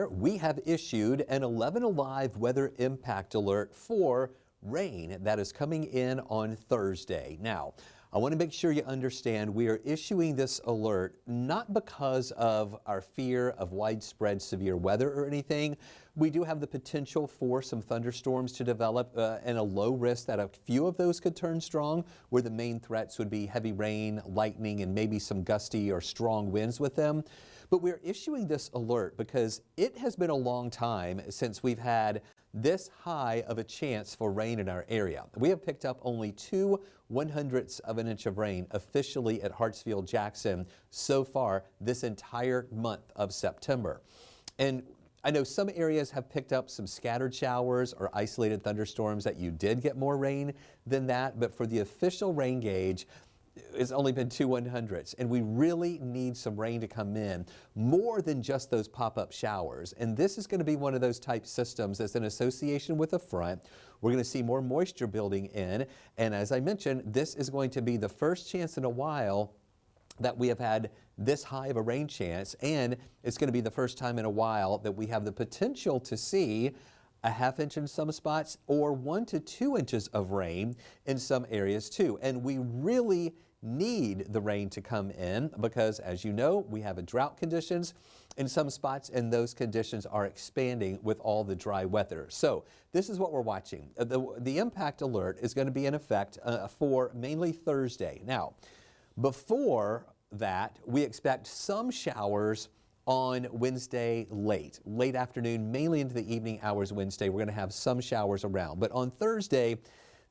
We have issued an 11 Alive weather impact alert for rain that is coming in on Thursday. Now, I want to make sure you understand we are issuing this alert not because of our fear of widespread severe weather or anything. We do have the potential for some thunderstorms to develop and a low risk that a few of those could turn strong, where the main threats would be heavy rain, lightning, and maybe some gusty or strong winds with them. But we're issuing this alert because it has been a long time since we've had this high of a chance for rain in our area. We have picked up only 2/100ths of an inch of rain officially at Hartsfield-Jackson so far this entire month of September. And I know some areas have picked up some scattered showers or isolated thunderstorms that you did get more rain than that, but for the official rain gauge, it's only been 2/100ths, and we really need some rain to come in, more than just those pop-up showers. And this is going to be one of those type systems that's in association with a front. We're going to see more moisture building in, and as I mentioned, this is going to be the first chance in a while that we have had this high of a rain chance, and it's going to be the first time in a while that we have the potential to see a ½ inch in some spots or 1 to 2 inches of rain in some areas too. And we really need the rain to come in because, as you know, we have a drought conditions in some spots, and those conditions are expanding with all the dry weather. So this is what we're watching. The impact alert is going to be in effect for mainly Thursday. Now, before that, we expect some showers on Wednesday late afternoon, mainly into the evening hours Wednesday. We're going to have some showers around. But on Thursday,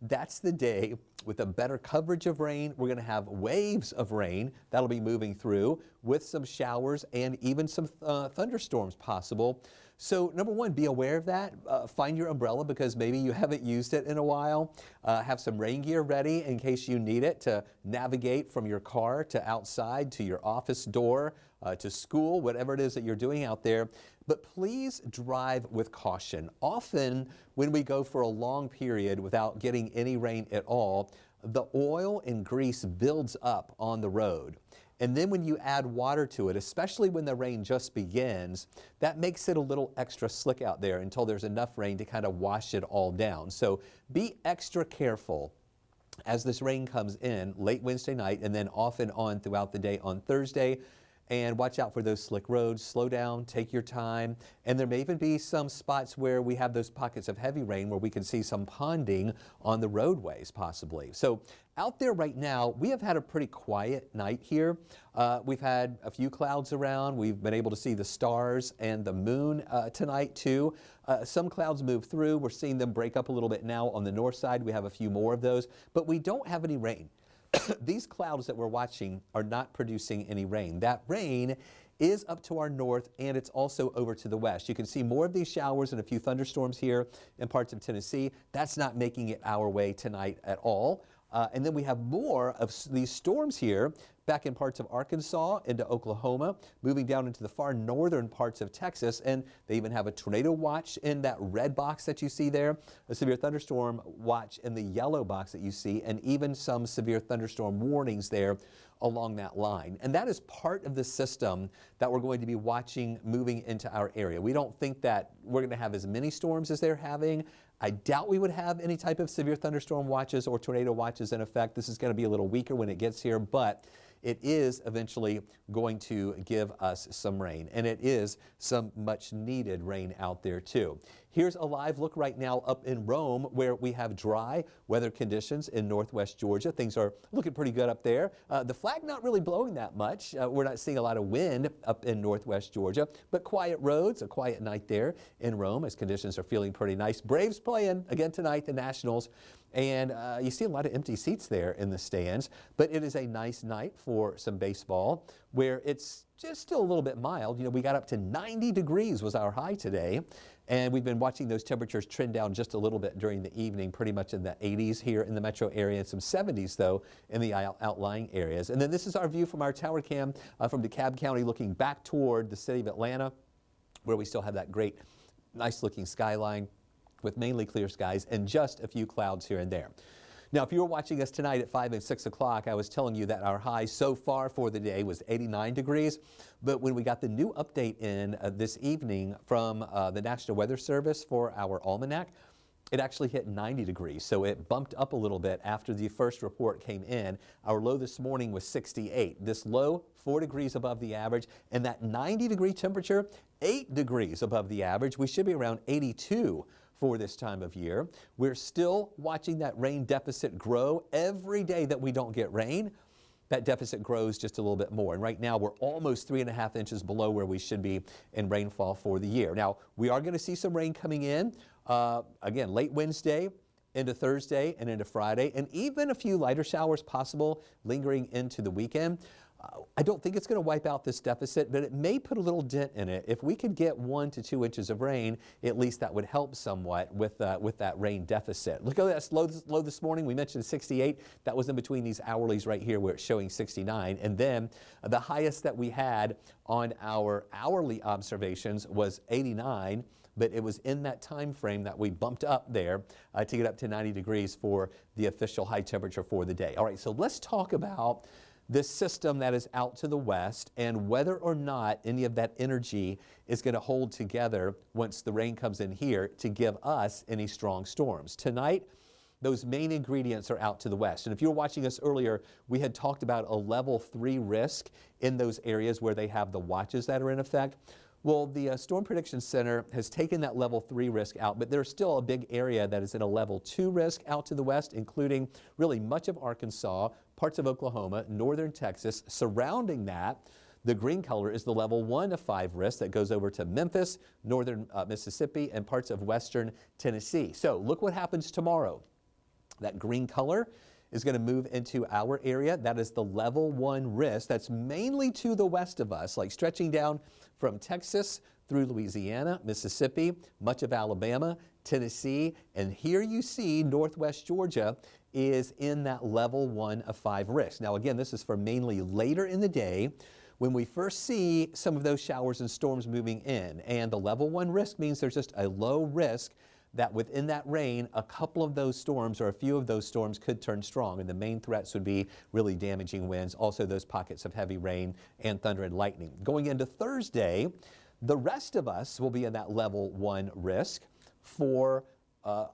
that's the day with a better coverage of rain. We're going to have waves of rain that'll be moving through with some showers and even some thunderstorms possible. So number one, be aware of that. Find your umbrella because maybe you haven't used it in a while. Have some rain gear ready in case you need it to navigate from your car to outside to your office door, to school, whatever it is that you're doing out there. But please drive with caution. Often when we go for a long period without getting any rain at all, the oil and grease builds up on the road. And then when you add water to it, especially when the rain just begins, that makes it a little extra slick out there until there's enough rain to kind of wash it all down. So be extra careful as this rain comes in late Wednesday night and then off and on throughout the day on Thursday. And watch out for those slick roads. Slow down, take your time. And there may even be some spots where we have those pockets of heavy rain where we can see some ponding on the roadways possibly. So out there right now, we have had a pretty quiet night here. We've had a few clouds around. We've been able to see the stars and the moon tonight too. Some clouds move through. We're seeing them break up a little bit now on the north side. We have a few more of those, but we don't have any rain. These clouds that we're watching are not producing any rain. That rain is up to our north, and it's also over to the west. You can see more of these showers and a few thunderstorms here in parts of Tennessee. That's not making it our way tonight at all. And then we have more of these storms here back in parts of Arkansas into Oklahoma, moving down into the far northern parts of Texas. And they even have a tornado watch in that red box that you see there, a severe thunderstorm watch in the yellow box that you see, and even some severe thunderstorm warnings there along that line. And that is part of the system that we're going to be watching moving into our area. We don't think that we're going to have as many storms as they're having. I doubt we would have any type of severe thunderstorm watches or tornado watches in effect. This is going to be a little weaker when it gets here, but it is eventually going to give us some rain, and it is some much needed rain out there too. Here's a live look right now up in Rome where we have dry weather conditions in northwest Georgia. Things are looking pretty good up there. The flag not really blowing that much. We're not seeing a lot of wind up in northwest Georgia, but quiet roads, a quiet night there in Rome as conditions are feeling pretty nice. Braves playing again tonight, the Nationals. And you see a lot of empty seats there in the stands, but it is a nice night for some baseball where it's just still a little bit mild. You know, we got up to 90 degrees was our high today, and we've been watching those temperatures trend down just a little bit during the evening, pretty much in the 80s here in the metro area, and some 70s though in the outlying areas. And then this is our view from our tower cam from DeKalb County looking back toward the city of Atlanta, where we still have that great, nice looking skyline with mainly clear skies and just a few clouds here and there. Now, Now, if you were watching us tonight at 5 and 6 o'clock, I was telling you that our high so far for the day was 89 degrees. But when we got the new update in this evening from the National Weather Service for our almanac, it actually hit 90 degrees. So it bumped up a little bit after the first report came in. Our low this morning was 68. This low, 4 degrees above the average. And that 90-degree temperature, 8 degrees above the average. We should be around 82 for this time of year. We're still watching that rain deficit grow. Every day that we don't get rain, that deficit grows just a little bit more. And right now we're almost 3.5 inches below where we should be in rainfall for the year. Now, we are going to see some rain coming in, again, late Wednesday into Thursday and into Friday, and even a few lighter showers possible lingering into the weekend. I don't think it's going to wipe out this deficit, but it may put a little dent in it. If we could get 1 to 2 inches of rain, at least that would help somewhat with that rain deficit. Look at that low this morning. We mentioned 68. That was in between these hourlies right here where it's showing 69. And then the highest that we had on our hourly observations was 89. But it was in that time frame that we bumped up there to get up to 90 degrees for the official high temperature for the day. All right, so let's talk about this system that is out to the west and whether or not any of that energy is going to hold together once the rain comes in here to give us any strong storms. Tonight, those main ingredients are out to the west. And if you were watching us earlier, we had talked about a level 3 risk in those areas where they have the watches that are in effect. Well, the Storm Prediction Center has taken that level 3 risk out, but there's still a big area that is in a level 2 risk out to the west, including really much of Arkansas, parts of Oklahoma, northern Texas. Surrounding that, the green color is the level 1 of 5 risk that goes over to Memphis, northern Mississippi, and parts of western Tennessee. So look what happens tomorrow. That green color is going to move into our area. That is the level 1 risk. That's mainly to the west of us, like stretching down from Texas through Louisiana, Mississippi, much of Alabama, Tennessee, and here you see northwest Georgia is in that level 1 of 5 risk. Now again, this is for mainly later in the day when we first see some of those showers and storms moving in. And the level 1 risk means there's just a low risk that within that rain, a couple of those storms or a few of those storms could turn strong. And the main threats would be really damaging winds, also those pockets of heavy rain and thunder and lightning. Going into Thursday, the rest of us will be in that level 1 risk for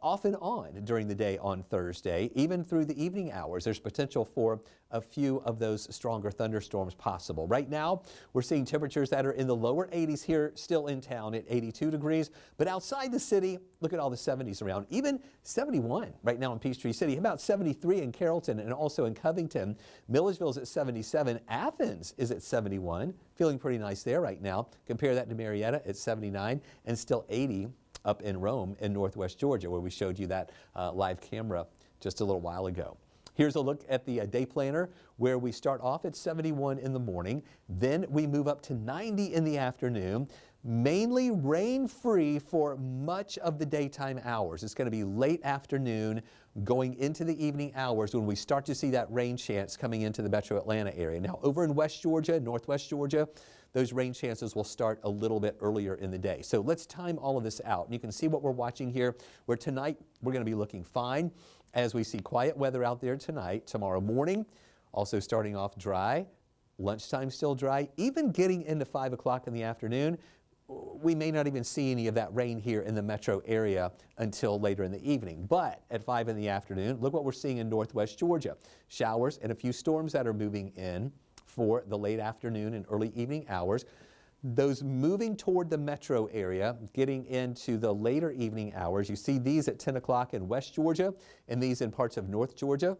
off and on during the day on Thursday, even through the evening hours. There's potential for a few of those stronger thunderstorms possible. Right now, we're seeing temperatures that are in the lower 80s here still in town at 82 degrees. But outside the city, look at all the 70s around, even 71 right now in Peachtree City, about 73 in Carrollton and also in Covington. Milledgeville's at 77. Athens is at 71, feeling pretty nice there right now. Compare that to Marietta at 79 and still 80 up in Rome in northwest Georgia, where we showed you that live camera just a little while ago. Here's a look at the day planner, where we start off at 71 in the morning, then we move up to 90 in the afternoon, mainly rain-free for much of the daytime hours. It's going to be late afternoon going into the evening hours when we start to see that rain chance coming into the metro Atlanta area. Now, over in West Georgia, northwest Georgia, those rain chances will start a little bit earlier in the day. So let's time all of this out. And you can see what we're watching here, where tonight we're going to be looking fine as we see quiet weather out there tonight. Tomorrow morning, also starting off dry. Lunchtime still dry. Even getting into 5 o'clock in the afternoon, we may not even see any of that rain here in the metro area until later in the evening. But at 5 in the afternoon, look what we're seeing in northwest Georgia. Showers and a few storms that are moving in for the late afternoon and early evening hours. Those moving toward the metro area, getting into the later evening hours. You see these at 10 o'clock in West Georgia and these in parts of North Georgia.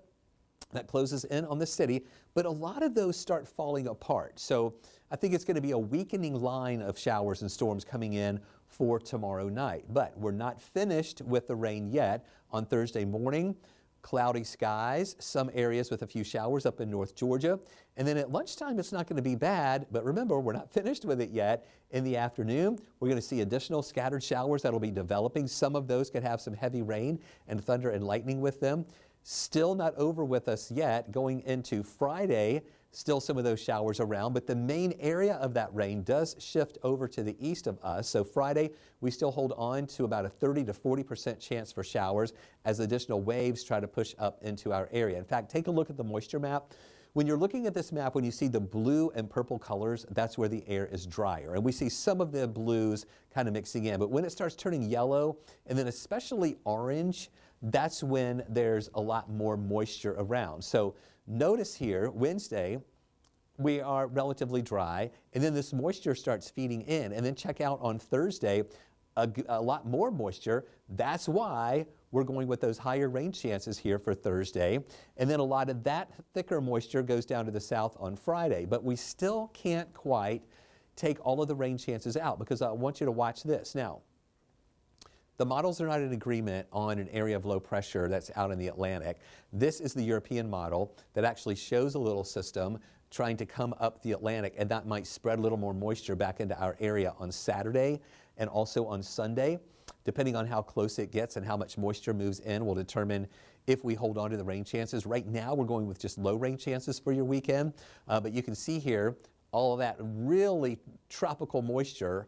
That closes in on the city, but a lot of those start falling apart. So I think it's going to be a weakening line of showers and storms coming in for tomorrow night. But we're not finished with the rain yet. On Thursday morning, cloudy skies, some areas with a few showers up in North Georgia. And then at lunchtime, it's not going to be bad. But remember, we're not finished with it yet. In the afternoon, we're going to see additional scattered showers that will be developing. Some of those could have some heavy rain and thunder and lightning with them. Still not over with us yet. Going into Friday, Still some of those showers around, but the main area of that rain does shift over to the east of us. So Friday, we still hold on to about a 30 to 40% chance for showers as additional waves try to push up into our area. In fact, take a look at the moisture map. When you're looking at this map, when you see the blue and purple colors, that's where the air is drier. And we see some of the blues kind of mixing in. But when it starts turning yellow, and then especially orange, that's when there's a lot more moisture around. So notice here, Wednesday, we are relatively dry, and then this moisture starts feeding in. And then check out on Thursday, a lot more moisture. That's why we're going with those higher rain chances here for Thursday. And then a lot of that thicker moisture goes down to the south on Friday. But we still can't quite take all of the rain chances out, because I want you to watch this. Now, the models are not in agreement on an area of low pressure that's out in the Atlantic. This is the European model that actually shows a little system trying to come up the Atlantic, and that might spread a little more moisture back into our area on Saturday and also on Sunday. Depending on how close it gets and how much moisture moves in will determine if we hold on to the rain chances. Right now, we're going with just low rain chances for your weekend, but you can see here all of that really tropical moisture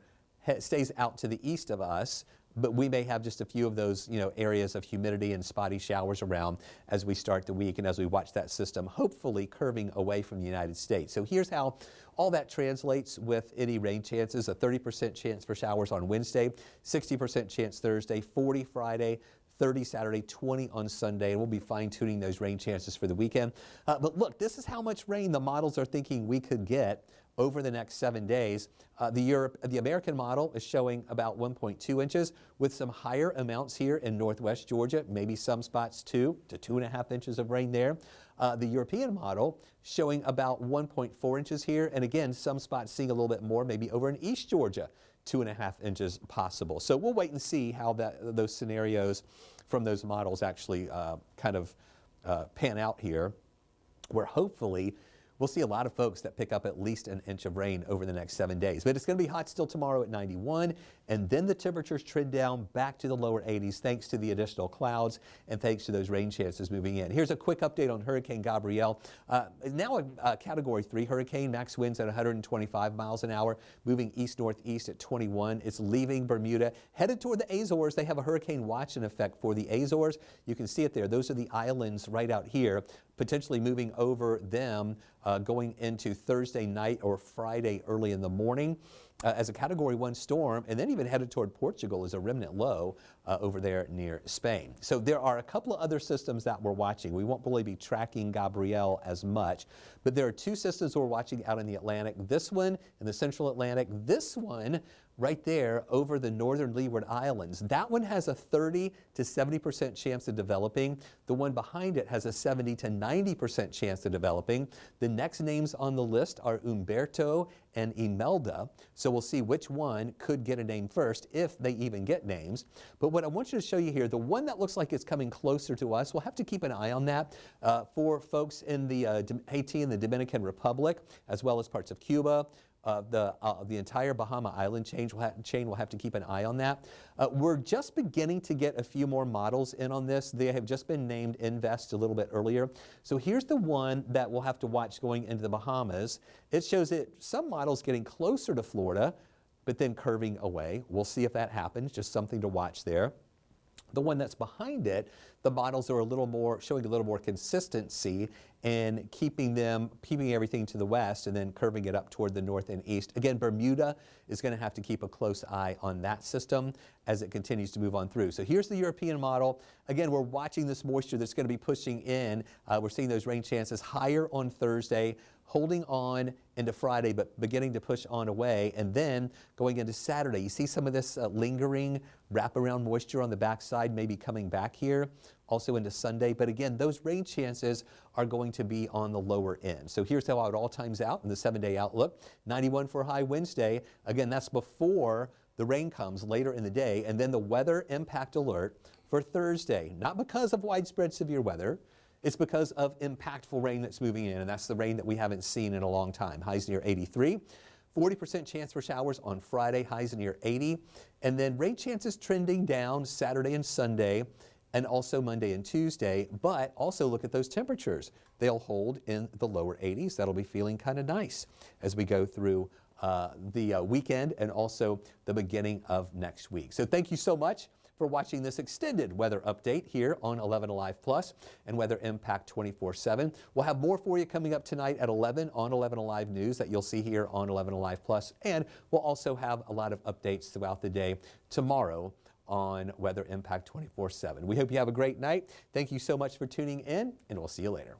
stays out to the east of us. But we may have just a few of those, areas of humidity and spotty showers around as we start the week and as we watch that system hopefully curving away from the United States. So here's how all that translates with any rain chances: a 30% chance for showers on Wednesday, 60% chance Thursday, 40 Friday, 30 Saturday, 20 on Sunday, and we'll be fine-tuning those rain chances for the weekend. But look, this is how much rain the models are thinking we could get over the next 7 days. The American model is showing about 1.2 inches with some higher amounts here in northwest Georgia, maybe some spots 2 to 2.5 inches of rain there. The European model showing about 1.4 inches here, and again, some spots seeing a little bit more, maybe over in East Georgia, 2.5 inches possible. So we'll wait and see how those scenarios from those models actually pan out here, where hopefully we'll see a lot of folks that pick up at least an inch of rain over the next 7 days. But it's going to be hot still tomorrow at 91, and then the temperatures trend down back to the lower 80s thanks to the additional clouds and thanks to those rain chances moving in. Here's a quick update on Hurricane Gabrielle. Now a Category 3 hurricane, max winds at 125 miles an hour, moving east-northeast at 21. It's leaving Bermuda, headed toward the Azores. They have a hurricane watch in effect for the Azores. You can see it there. Those are the islands right out here, potentially moving over them going into Thursday night or Friday early in the morning as a Category 1 storm, and then even headed toward Portugal as a remnant low over there near Spain. So there are a couple of other systems that we're watching. We won't really be tracking Gabrielle as much, but there are two systems we're watching out in the Atlantic. This one in the central Atlantic, this one right there over the northern Leeward Islands. That one has a 30 to 70% chance of developing. The one behind it has a 70 to 90% chance of developing. The next names on the list are Umberto and Imelda. So we'll see which one could get a name first, if they even get names. But what I want you to show you here, the one that looks like it's coming closer to us, we'll have to keep an eye on that for folks in the Haiti and the Dominican Republic, as well as parts of Cuba. The entire Bahama Island chain will have to keep an eye on that. We're just beginning to get a few more models in on this. They have just been named Invest a little bit earlier. So here's the one that we'll have to watch going into the Bahamas. It shows that some models getting closer to Florida, but then curving away. We'll see if that happens, just something to watch there. The one that's behind it, the models are showing a little more consistency and keeping everything to the west and then curving it up toward the north and east. Again, Bermuda is going to have to keep a close eye on that system as it continues to move on through. So here's the European model. Again, we're watching this moisture that's going to be pushing in. We're seeing those rain chances higher on Thursday, holding on into Friday, but beginning to push on away. And then going into Saturday, you see some of this lingering wraparound moisture on the backside, maybe coming back here, also into Sunday. But again, those rain chances are going to be on the lower end. So here's how it all times out in the 7-day outlook. 91 for high Wednesday. Again, that's before the rain comes later in the day. And then the weather impact alert for Thursday, not because of widespread severe weather. It's because of impactful rain that's moving in, and that's the rain that we haven't seen in a long time. Highs near 83. 40% chance for showers on Friday, highs near 80. And then rain chances trending down Saturday and Sunday. and also Monday and Tuesday, but also look at those temperatures. They'll hold in the lower 80s. That'll be feeling kind of nice as we go through the weekend and also the beginning of next week. So thank you so much for watching this extended weather update here on 11 Alive Plus and Weather Impact 24/7. We'll have more for you coming up tonight at 11 on 11 Alive News that you'll see here on 11 Alive Plus, and we'll also have a lot of updates throughout the day tomorrow on Weather Impact 24/7. We hope you have a great night. Thank you so much for tuning in, and we'll see you later.